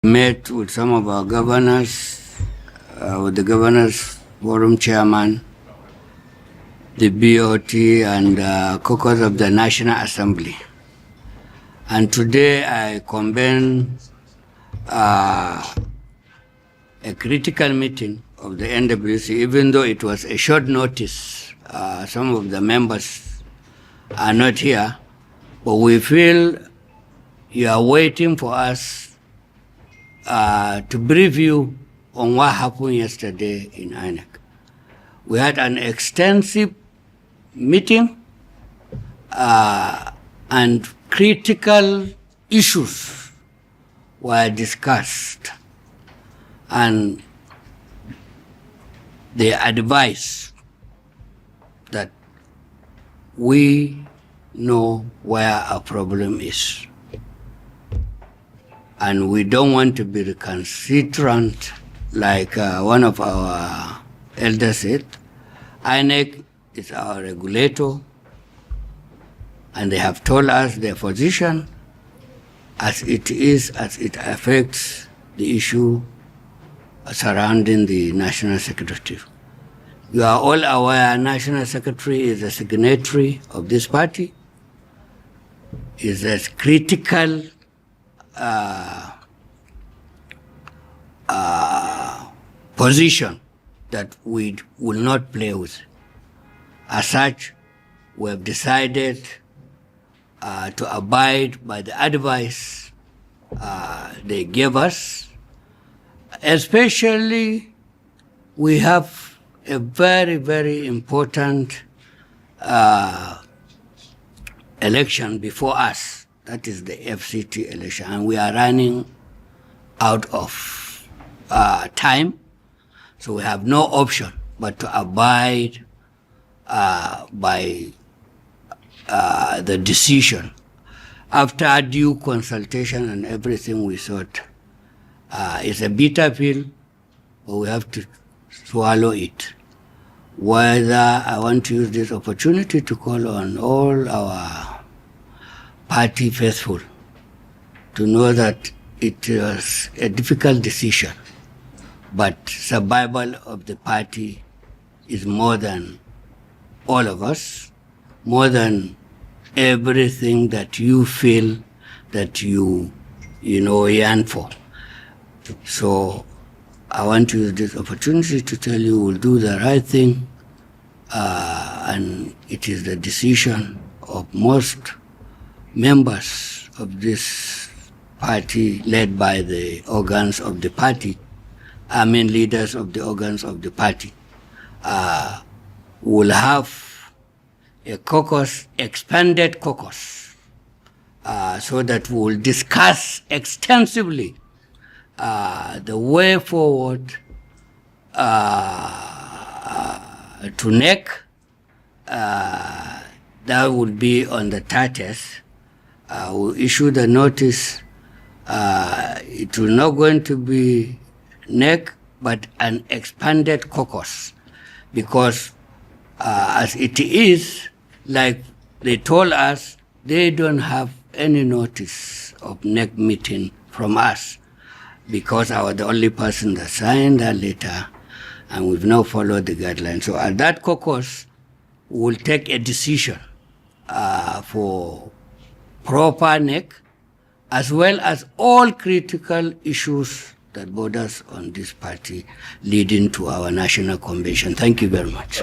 Met with some of our governors, with the governors forum chairman, the BOT and caucus of the National Assembly. And today I convene a critical meeting of the NWC, even though it was a short notice. Some of the members are not here, but we feel you are waiting for us to brief you on what happened yesterday in INEC. We had an extensive meeting and critical issues were discussed, and they advised that we know where our problem is. And we don't want to be recalcitrant, like one of our elders said. INEC is our regulator, and they have told us their position as it affects the issue surrounding the National Secretary. You are all aware National Secretary is a signatory of this party, is a critical position that we will not play with. As such, we have decided to abide by the advice they gave us. Especially, we have a very, very important election before us. That is the FCT election, and we are running out of time, so we have no option but to abide by the decision. After due consultation and everything, we thought it's a bitter pill, but we have to swallow it. Whether I want to use this opportunity to call on all our party faithful to know that it was a difficult decision, but survival of the party is more than all of us, more than everything that you feel that you yearn for. So I want to use this opportunity to tell you we'll do the right thing, and it is the decision of most members of this party, led by the organs of the party, leaders of the organs of the party, will have a caucus, expanded caucus, so that we will discuss extensively the way forward to NEC. That will be on the 30th. We'll issue the notice. It will not going to be NEC, but an expanded caucus, because as it is, like they told us, they don't have any notice of NEC meeting from us, because I was the only person that signed that letter, and we've now followed the guidelines. So at that caucus, we'll take a decision for proper NEC, as well as all critical issues that borders on this party leading to our national convention. Thank you very much.